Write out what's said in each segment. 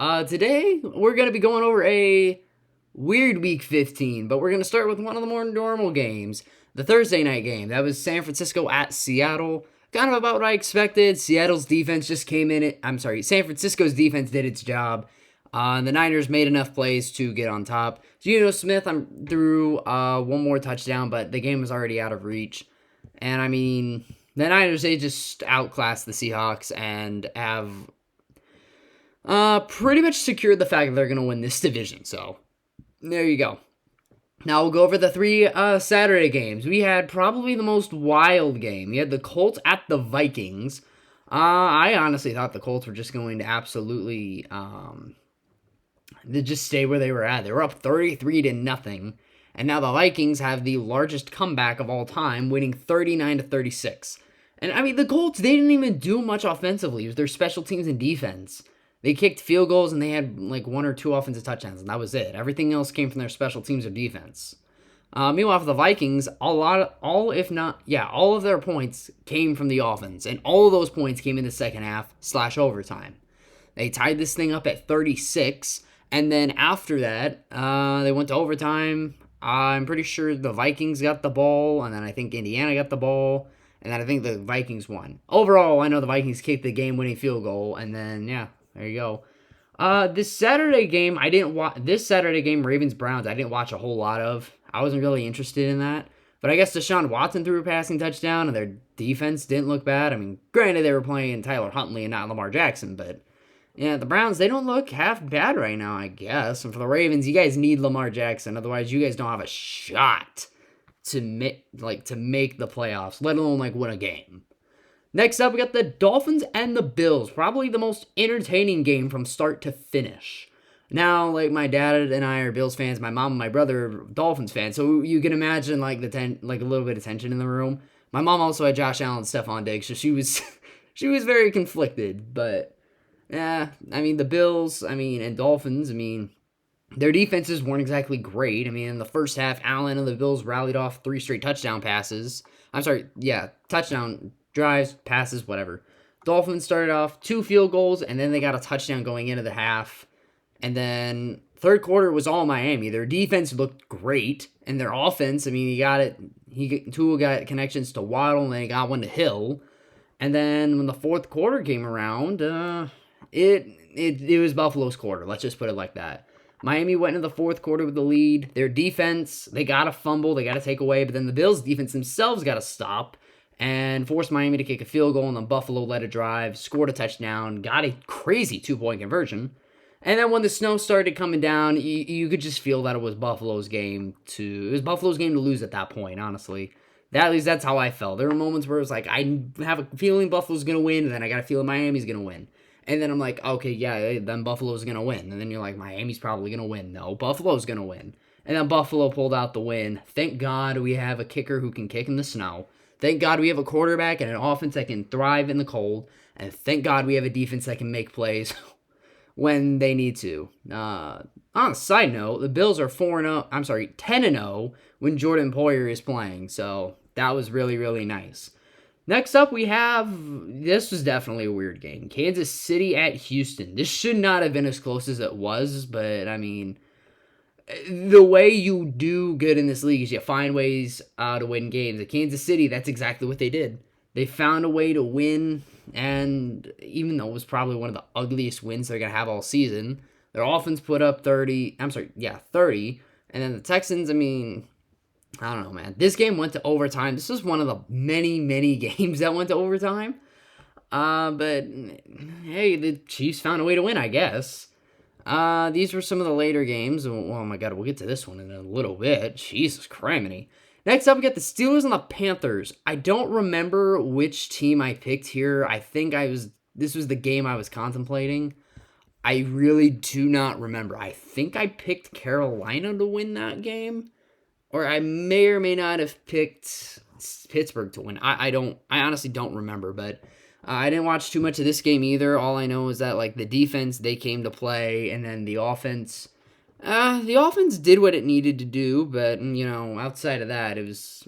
Today we're going to be going over a weird Week 15, but we're going to start with one of the more normal games, the Thursday night game. That was San Francisco at Seattle. Kind of about what I expected. Seattle's defense just came in. San Francisco's defense did its job. And the Niners made enough plays to get on top. Geno Smith threw one more touchdown, but the game was already out of reach. And I mean, the Niners, they just outclassed the Seahawks and have pretty much secured the fact that they're going to win this division. So, there you go. Now we'll go over the three Saturday games. We had probably the most wild game. We had the Colts at the Vikings. I honestly thought the Colts were just going to absolutely just stay where they were at. They were up 33-0. And now the Vikings have the largest comeback of all time, winning 39-36. And I mean, the Colts, they didn't even do much offensively. It was their special teams and defense. They kicked field goals and they had like one or two offensive touchdowns, and that was it. Everything else came from their special teams or defense. Meanwhile, for the Vikings, all of their points came from the offense, and all of those points came in the second half / overtime. They tied this thing up at 36, and then after that, they went to overtime. I'm pretty sure the Vikings got the ball, and then I think Indiana got the ball, and then I think the Vikings won. Overall, I know the Vikings kicked the game-winning field goal, and then, yeah, there you go. This Saturday game, Ravens-Browns, I didn't watch a whole lot of. I wasn't really interested in that. But I guess Deshaun Watson threw a passing touchdown, and their defense didn't look bad. I mean, granted, they were playing Tyler Huntley and not Lamar Jackson, but yeah, the Browns, they don't look half bad right now, I guess. And for the Ravens, you guys need Lamar Jackson. Otherwise, you guys don't have a shot to make the playoffs, let alone, win a game. Next up, we got the Dolphins and the Bills. Probably the most entertaining game from start to finish. Now, my dad and I are Bills fans. My mom and my brother are Dolphins fans. So you can imagine, a little bit of tension in the room. My mom also had Josh Allen and Stephon Diggs, so she was very conflicted. But, yeah, I mean, the Bills, and Dolphins, their defenses weren't exactly great. In the first half, Allen and the Bills rallied off 3 straight touchdown passes. Touchdown drives, passes, whatever. Dolphins started off 2 field goals, and then they got a touchdown going into the half. And then third quarter was all Miami. Their defense looked great, and their offense, Tua got connections to Waddle, and then he got one to Hill. And then when the fourth quarter came around, it was Buffalo's quarter. Let's just put it like that. Miami went into the fourth quarter with the lead. Their defense, they got a fumble, they got to take away, but then the Bills' defense themselves got to stop and forced Miami to kick a field goal, and then Buffalo led a drive, scored a touchdown, got a crazy 2-point conversion. And then when the snow started coming down, you could just feel that it was Buffalo's game to lose at that point, honestly. At least that's how I felt. There were moments where it was like, I have a feeling Buffalo's going to win, and then I got a feeling Miami's going to win. And then I'm like, okay, yeah, then Buffalo's going to win. And then you're like, Miami's probably going to win. No, Buffalo's going to win. And then Buffalo pulled out the win. Thank God we have a kicker who can kick in the snow. Thank God we have a quarterback and an offense that can thrive in the cold. And thank God we have a defense that can make plays when they need to. On a side note, the Bills are 10-0 when Jordan Poyer is playing. So that was really, really nice. Next up, this was definitely a weird game. Kansas City at Houston. This should not have been as close as it was, but the way you do good in this league is you find ways to win games. At Kansas City, that's exactly what they did. They found a way to win, and even though it was probably one of the ugliest wins they're going to have all season, their offense put up 30, and then the Texans, I don't know, man. This game went to overtime. This was one of the many, many games that went to overtime. But, hey, the Chiefs found a way to win, I guess. These were some of the later games. Oh my God, we'll get to this one in a little bit. Jesus criminy. Next up, we got the Steelers and the Panthers. I don't remember which team I picked here. I think this was the game I was contemplating. I really do not remember. I think I picked Carolina to win that game. Or I may or may not have picked Pittsburgh to win. I honestly don't remember, but I didn't watch too much of this game either. All I know is that the defense, they came to play, and then the offense did what it needed to do, but outside of that, it was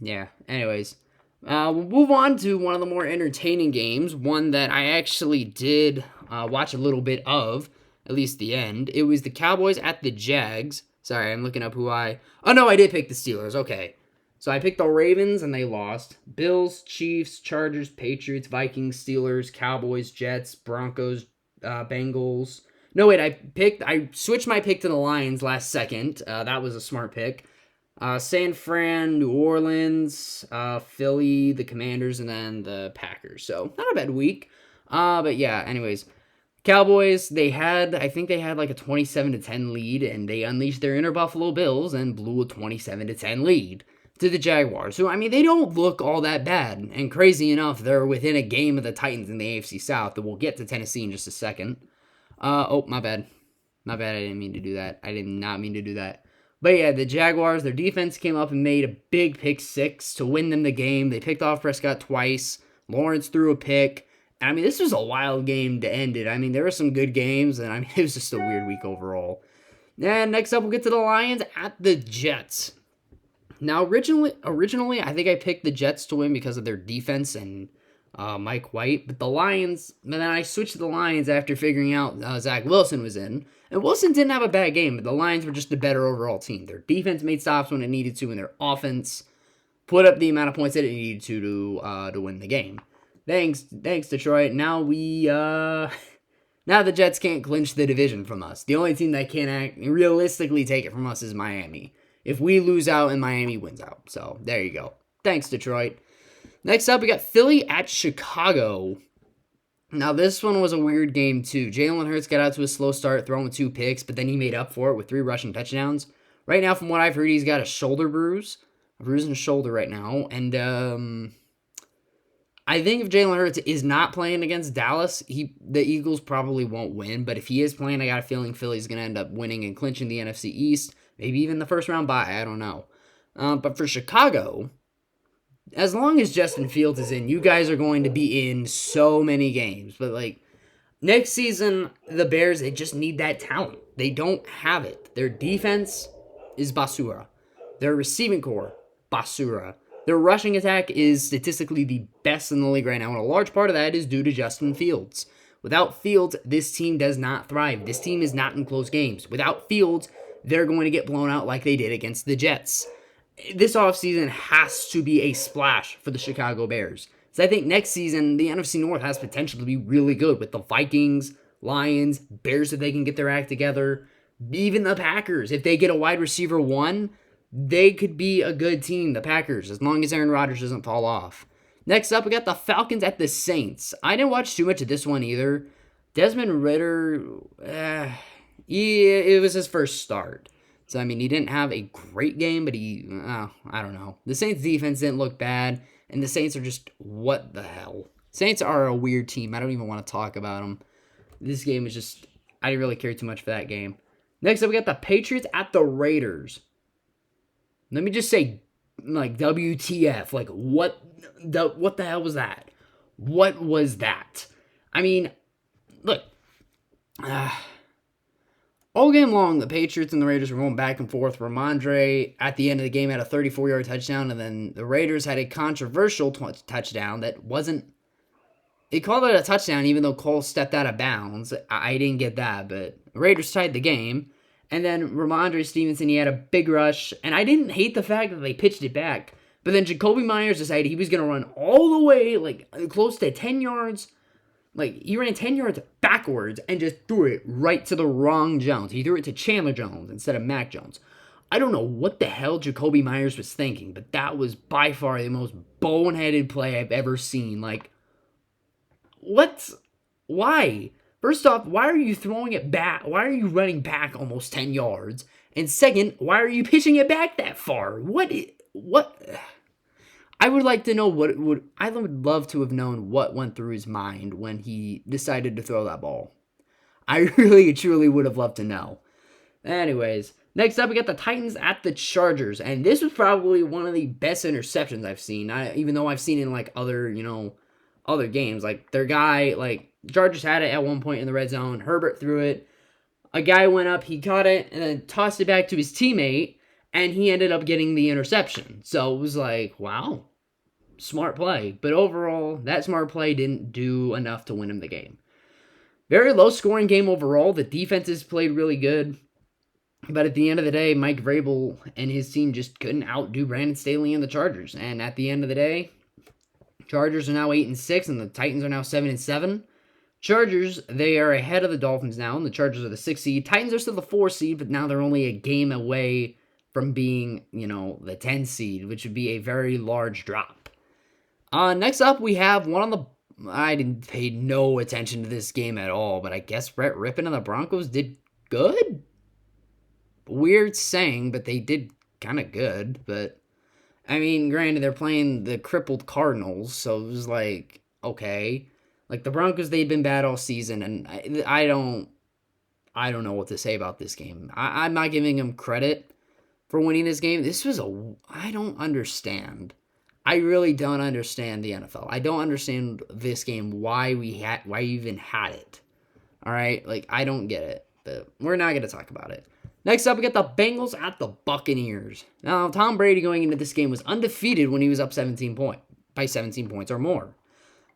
yeah. Anyways, We'll move on to one of the more entertaining games, one that I actually did watch a little bit of, at least the end. It was the Cowboys at the Jags. Sorry, I'm looking up who I... Oh, no, I did pick the Steelers. Okay. So I picked the Ravens, and they lost. Bills, Chiefs, Chargers, Patriots, Vikings, Steelers, Cowboys, Jets, Broncos, Bengals. No, wait, I switched my pick to the Lions last second. That was a smart pick. San Fran, New Orleans, Philly, the Commanders, and then the Packers. So, not a bad week. But yeah, anyways. Cowboys, I think they had like a 27-10 lead, and they unleashed their inner Buffalo Bills and blew a 27-10 lead to the Jaguars, who, I mean, they don't look all that bad. And crazy enough, they're within a game of the Titans in the AFC South, that we'll get to Tennessee in just a second. Oh, my bad. My bad, I didn't mean to do that. I did not mean to do that. But yeah, the Jaguars, their defense came up and made a big pick six to win them the game. They picked off Prescott twice. Lawrence threw a pick. I mean, this was a wild game to end it. I mean, there were some good games, and I mean, it was just a weird week overall. And next up, we'll get to the Lions at the Jets. Now, originally, I think I picked the Jets to win because of their defense and Mike White. But the Lions, then I switched to the Lions after figuring out Zach Wilson was in. And Wilson didn't have a bad game, but the Lions were just a better overall team. Their defense made stops when it needed to, and their offense put up the amount of points that it needed to win the game. Thanks, Detroit. Now now the Jets can't clinch the division from us. The only team that can realistically take it from us is Miami. If we lose out and Miami wins out. So, there you go. Thanks, Detroit. Next up, we got Philly at Chicago. Now, this one was a weird game, too. Jalen Hurts got out to a slow start, throwing 2 picks, but then he made up for it with 3 rushing touchdowns. Right now, from what I've heard, he's got a shoulder bruise. A bruise in his shoulder right now. And, I think if Jalen Hurts is not playing against Dallas, the Eagles probably won't win. But if he is playing, I got a feeling Philly's going to end up winning and clinching the NFC East. Maybe even the first round bye. I don't know. But for Chicago, as long as Justin Fields is in, you guys are going to be in so many games. But, like, next season, the Bears, they just need that talent. They don't have it. Their defense is basura. Their receiving core, basura. Their rushing attack is statistically the best in the league right now, and a large part of that is due to Justin Fields. Without Fields, this team does not thrive. This team is not in close games. Without Fields, they're going to get blown out like they did against the Jets. This offseason has to be a splash for the Chicago Bears. So I think next season, the NFC North has potential to be really good with the Vikings, Lions, Bears if they can get their act together, even the Packers. If they get a wide receiver 1, they could be a good team, the Packers, as long as Aaron Rodgers doesn't fall off. Next up, we got the Falcons at the Saints. I didn't watch too much of this one either. Desmond Ridder, it was his first start. So, I mean, he didn't have a great game, but I don't know. The Saints defense didn't look bad, and the Saints are just, what the hell? Saints are a weird team. I don't even want to talk about them. This game is just, I didn't really care too much for that game. Next up, we got the Patriots at the Raiders. Let me just say, like, WTF. Like, what the hell was that? What was that? I mean, look. All game long, the Patriots and the Raiders were going back and forth. Ramondre, at the end of the game, had a 34-yard touchdown, and then the Raiders had a controversial touchdown that wasn't... They called it a touchdown, even though Cole stepped out of bounds. I didn't get that, but the Raiders tied the game. And then Ramondre Stevenson, he had a big rush. And I didn't hate the fact that they pitched it back. But then Jacoby Myers decided he was going to run all the way, like, close to 10 yards. Like, he ran 10 yards backwards and just threw it right to the wrong Jones. He threw it to Chandler Jones instead of Mac Jones. I don't know what the hell Jacoby Myers was thinking, but that was by far the most boneheaded play I've ever seen. Like, what? Why? First off, why are you throwing it back? Why are you running back almost 10 yards? And second, why are you pitching it back that far? What? I would like to know I would love to have known what went through his mind when he decided to throw that ball. I really, truly would have loved to know. Anyways, next up we got the Titans at the Chargers. And this was probably one of the best interceptions I've seen. Even though I've seen in like other games. Like their guy, like Chargers had it at one point in the red zone. Herbert threw it. A guy went up, he caught it, and then tossed it back to his teammate, and he ended up getting the interception. So it was like, wow. smart play. But overall, that smart play didn't do enough to win him the game. Very low scoring game overall. The defenses played really good. But at the end of the day, Mike Vrabel and his team just couldn't outdo Brandon Staley and the Chargers. And at the end of the day, Chargers are now 8-6, and the Titans are now 7-7. Chargers, they are ahead of the Dolphins now, and the Chargers are the 6th seed. Titans are still the 4th seed, but now they're only a game away from being, the 10th seed, which would be a very large drop. Next up, we have one on the... I didn't pay no attention to this game at all, but I guess Brett Rippon and the Broncos did good? Weird saying, but they did kind of good. But, I mean, granted, they're playing the crippled Cardinals, so it was like, okay. Like, the Broncos, they've been bad all season, and I don't know what to say about this game. I'm not giving them credit for winning this game. I don't understand. I really don't understand the NFL. I don't understand this game, why we even had it. All right? Like, I don't get it, but we're not going to talk about it. Next up, we got the Bengals at the Buccaneers. Now, Tom Brady going into this game was undefeated when he was up 17 points or more.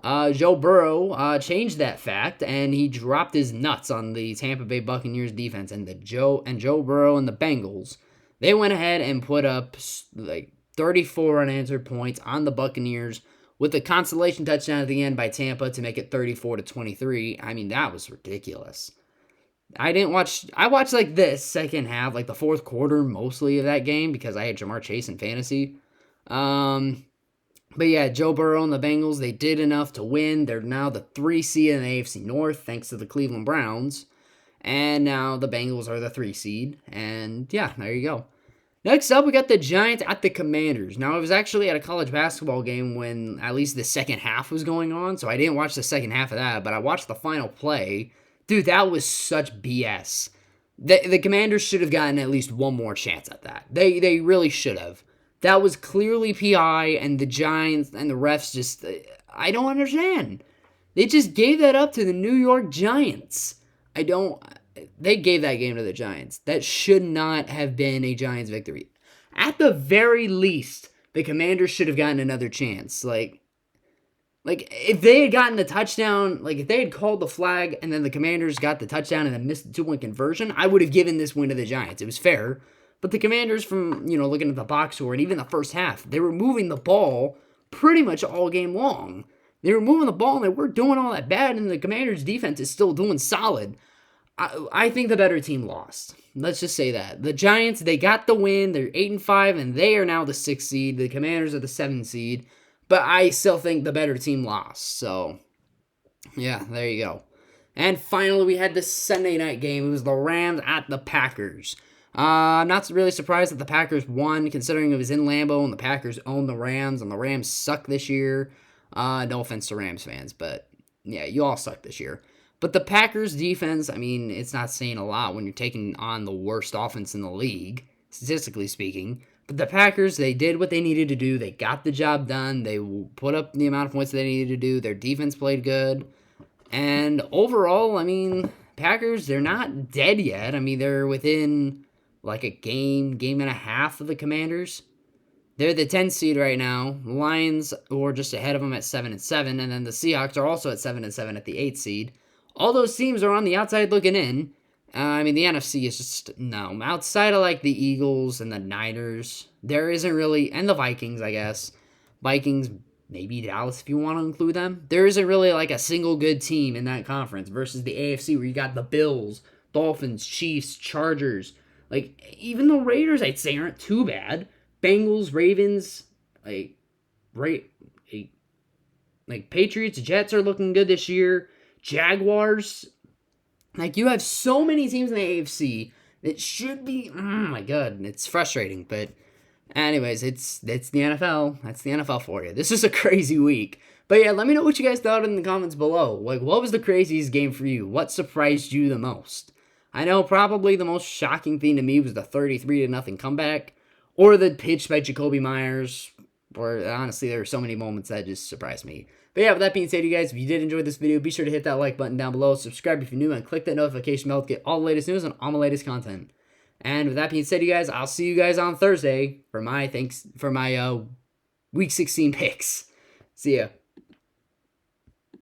Joe Burrow changed that fact, and he dropped his nuts on the Tampa Bay Buccaneers defense. And Joe Burrow and the Bengals, they went ahead and put up like 34 unanswered points on the Buccaneers with a consolation touchdown at the end by Tampa to make it 34-23. I mean, that was ridiculous. I watched like this second half, like the fourth quarter mostly of that game because I had Jamar Chase in fantasy. But yeah, Joe Burrow and the Bengals, they did enough to win. They're now the 3 seed in the AFC North thanks to the Cleveland Browns. And now the Bengals are the 3 seed. And yeah, there you go. Next up, we got the Giants at the Commanders. Now, I was actually at a college basketball game when at least the second half was going on, so I didn't watch the second half of that, but I watched the final play. Dude, that was such BS. The Commanders should have gotten at least one more chance at that. They really should have. That was clearly PI, and the Giants and the refs just... I don't understand. They just gave that up to the New York Giants. They gave that game to the Giants. That should not have been a Giants victory. At the very least, the Commanders should have gotten another chance. Like if they had gotten the touchdown, like if they had called the flag and then the Commanders got the touchdown and then missed the 2-point conversion, I would have given this win to the Giants. It was fair. But the Commanders, from, looking at the box score and even the first half, they were moving the ball pretty much all game long. They were moving the ball and they weren't doing all that bad, and the Commanders' defense is still doing solid. I think the better team lost. Let's just say that. The Giants, they got the win. They're 8-5, and they are now the 6th seed. The Commanders are the 7th seed. But I still think the better team lost. So, yeah, there you go. And finally, we had this Sunday night game. It was the Rams at the Packers. I'm not really surprised that the Packers won, considering it was in Lambeau, and the Packers own the Rams, and the Rams suck this year. No offense to Rams fans, but yeah, you all suck this year. But the Packers defense, I mean, it's not saying a lot when you're taking on the worst offense in the league, statistically speaking. But the Packers, they did what they needed to do. They got the job done. They put up the amount of points they needed to do. Their defense played good. And overall, I mean, Packers, they're not dead yet. I mean, they're within like a game and a half of the Commanders. They're the 10th seed right now. The Lions are just ahead of them at 7-7. And then the Seahawks are also at 7-7 at the 8th seed. All those teams are on the outside looking in. I mean, the NFC is just, no. Outside of, like, the Eagles and the Niners, there isn't really, and the Vikings, I guess. Vikings, maybe Dallas if you want to include them. There isn't really, like, a single good team in that conference versus the AFC where you got the Bills, Dolphins, Chiefs, Chargers. Like, even the Raiders, I'd say, aren't too bad. Bengals, Ravens, Patriots, Jets are looking good this year. Jaguars, like, you have so many teams in the AFC that should be, oh my god, it's frustrating, but anyways, it's the NFL. That's the NFL for you. This is a crazy week. But yeah, let me know what you guys thought in the comments below. Like, what was the craziest game for you? What surprised you the most? I know probably the most shocking thing to me was the 33-0 comeback, or the pitch by Jacoby Myers, or honestly, there were so many moments that just surprised me. But yeah, with that being said, you guys, if you did enjoy this video, be sure to hit that like button down below, subscribe if you're new, and click that notification bell to get all the latest news and all my latest content. And with that being said, you guys, I'll see you guys on Thursday for my Week 16 picks. See ya.